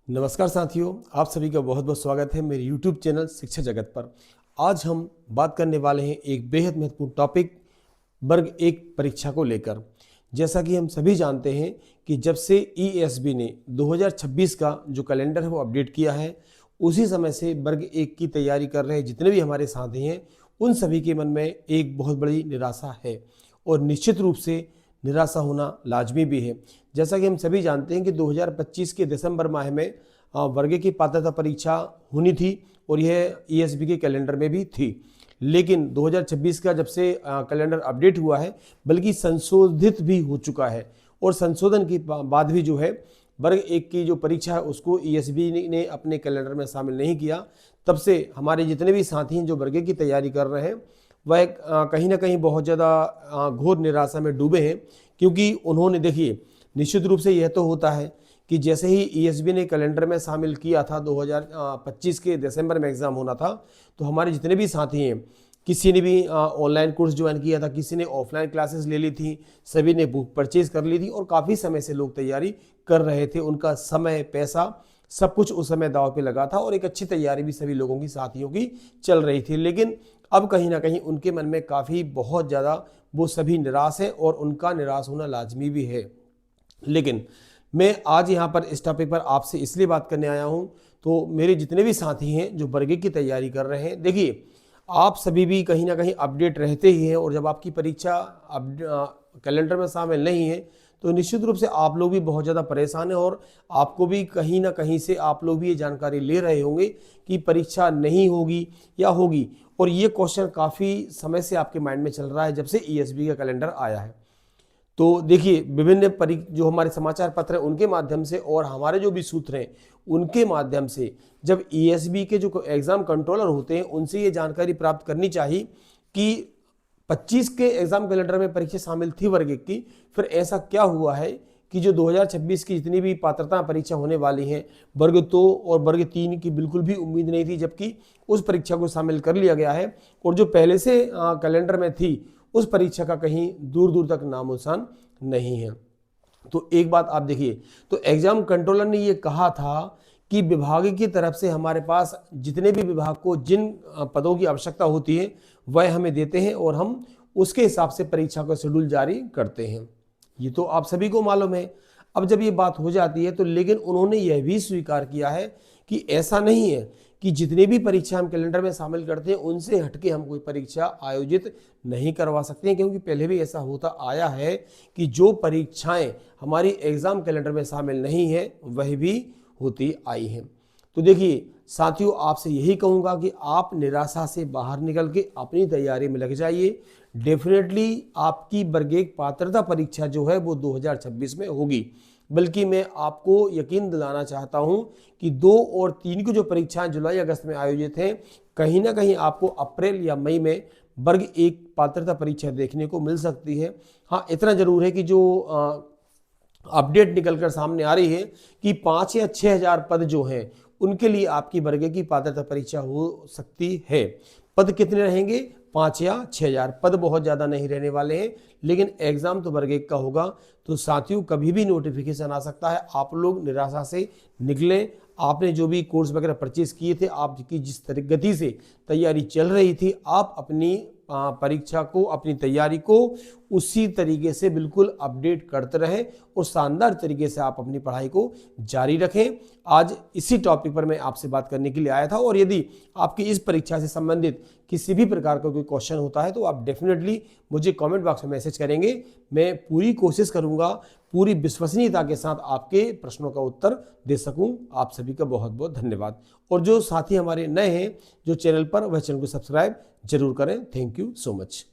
नमस्कार साथियों, आप सभी का बहुत बहुत स्वागत है मेरे YouTube चैनल शिक्षा जगत पर। आज हम बात करने वाले हैं एक बेहद महत्वपूर्ण टॉपिक वर्ग एक परीक्षा को लेकर। जैसा कि हम सभी जानते हैं कि जब से ESB ने 2026 का जो कैलेंडर है वो अपडेट किया है, उसी समय से वर्ग एक की तैयारी कर रहे जितने भी हमारे साथी हैं उन सभी के मन में एक बहुत बड़ी निराशा है और निश्चित रूप से निराशा होना लाजमी भी है। जैसा कि हम सभी जानते हैं कि 2025 के दिसंबर माह में वर्ग की पात्रता परीक्षा होनी थी और यह ESB के कैलेंडर में भी थी, लेकिन 2026 का जब से कैलेंडर अपडेट हुआ है बल्कि संशोधित भी हो चुका है और संशोधन के बाद भी जो है वर्ग एक की जो परीक्षा है उसको ESB ने अपने कैलेंडर में शामिल नहीं किया। तब से हमारे जितने भी साथी हैं जो वर्ग की तैयारी कर रहे हैं वह कहीं ना कहीं बहुत ज़्यादा घोर निराशा में डूबे हैं, क्योंकि उन्होंने देखिए निश्चित रूप से यह तो होता है कि जैसे ही ESB ने कैलेंडर में शामिल किया था 2025 के दिसंबर में एग्ज़ाम होना था, तो हमारे जितने भी साथी हैं किसी ने भी ऑनलाइन कोर्स ज्वाइन किया था, किसी ने ऑफलाइन क्लासेस ले ली थी, सभी ने बुक परचेज कर ली थी और काफ़ी समय से लोग तैयारी कर रहे थे। उनका समय, पैसा सब कुछ उस समय दांव पे लगा था और एक अच्छी तैयारी भी सभी लोगों की, साथियों की चल रही थी। लेकिन अब कहीं ना कहीं उनके मन में काफ़ी बहुत ज़्यादा वो सभी निराश है और उनका निराश होना लाजमी भी है। लेकिन मैं आज यहाँ पर इस टॉपिक पर आपसे इसलिए बात करने आया हूँ, तो मेरे जितने भी साथी हैं जो वर्ग की तैयारी कर रहे हैं, देखिए आप सभी भी कहीं ना कहीं अपडेट रहते ही हैं और जब आपकी परीक्षा कैलेंडर में शामिल नहीं है तो निश्चित रूप से आप लोग भी बहुत ज़्यादा परेशान हैं और आपको भी कहीं ना कहीं से आप लोग भी ये जानकारी ले रहे होंगे कि परीक्षा नहीं होगी या होगी, और ये क्वेश्चन काफ़ी समय से आपके माइंड में चल रहा है जब से ESB का कैलेंडर आया है। तो देखिए विभिन्न जो हमारे समाचार पत्र हैं उनके माध्यम से और हमारे जो भी सूत्र हैं उनके माध्यम से जब ESB के जो एग्ज़ाम कंट्रोलर होते हैं उनसे ये जानकारी प्राप्त करनी चाहिए कि 25 के एग्ज़ाम कैलेंडर में परीक्षा शामिल थी वर्ग एक की, फिर ऐसा क्या हुआ है कि जो 2026 की जितनी भी पात्रता परीक्षा होने वाली हैं वर्ग 2 और वर्ग 3 की बिल्कुल भी उम्मीद नहीं थी, जबकि उस परीक्षा को शामिल कर लिया गया है और जो पहले से कैलेंडर में थी उस परीक्षा का कहीं दूर दूर तक नामोशान नहीं है। तो एक बात आप देखिए, तो एग्जाम कंट्रोलर ने ये कहा था कि विभाग की तरफ से हमारे पास जितने भी विभाग को जिन पदों की आवश्यकता होती है वह हमें देते हैं और हम उसके हिसाब से परीक्षा का शेड्यूल जारी करते हैं। ये तो आप सभी को मालूम है। अब जब ये बात हो जाती है तो लेकिन उन्होंने यह भी स्वीकार किया है कि ऐसा नहीं है कि जितने भी परीक्षा हम कैलेंडर में शामिल करते हैं उनसे हटके हम कोई परीक्षा आयोजित नहीं करवा सकते हैं, क्योंकि पहले भी ऐसा होता आया है कि जो परीक्षाएं हमारी एग्ज़ाम कैलेंडर में शामिल नहीं है वह भी होती आई हैं। तो देखिए साथियों, आपसे यही कहूँगा कि आप निराशा से बाहर निकल के अपनी तैयारी में लग जाइए। डेफिनेटली आपकी वर्ग एक पात्रता परीक्षा जो है वो 2026 में होगी, बल्कि मैं आपको यकीन दिलाना चाहता हूं कि 2 और 3 की जो परीक्षाएं जुलाई अगस्त में आयोजित हैं, कहीं ना कहीं आपको अप्रैल या मई में वर्ग एक पात्रता परीक्षा देखने को मिल सकती है। हाँ, इतना जरूर है कि जो अपडेट निकलकर सामने आ रही है कि 5 या 6,000 पद जो हैं उनके लिए आपकी वर्ग की पात्रता परीक्षा हो सकती है। पद कितने रहेंगे? 5 या 6,000 पद बहुत ज़्यादा नहीं रहने वाले हैं, लेकिन एग्ज़ाम तो वर्ग एक का होगा। तो साथियों, कभी भी नोटिफिकेशन आ सकता है, आप लोग निराशा से निकलें। आपने जो भी कोर्स वगैरह परचेज किए थे, आपकी जिस गति से तैयारी चल रही थी, आप अपनी परीक्षा को, अपनी तैयारी को उसी तरीके से बिल्कुल अपडेट करते रहें और शानदार तरीके से आप अपनी पढ़ाई को जारी रखें। आज इसी टॉपिक पर मैं आपसे बात करने के लिए आया था और यदि आपकी इस परीक्षा से संबंधित किसी भी प्रकार का कोई क्वेश्चन होता है तो आप डेफिनेटली मुझे कमेंट बॉक्स में मैसेज करेंगे। मैं पूरी कोशिश करूंगा पूरी विश्वसनीयता के साथ आपके प्रश्नों का उत्तर दे सकूं। आप सभी का बहुत बहुत धन्यवाद। और जो साथी हमारे नए हैं जो चैनल पर, वह चैनल को सब्सक्राइब जरूर करें। Thank you so much.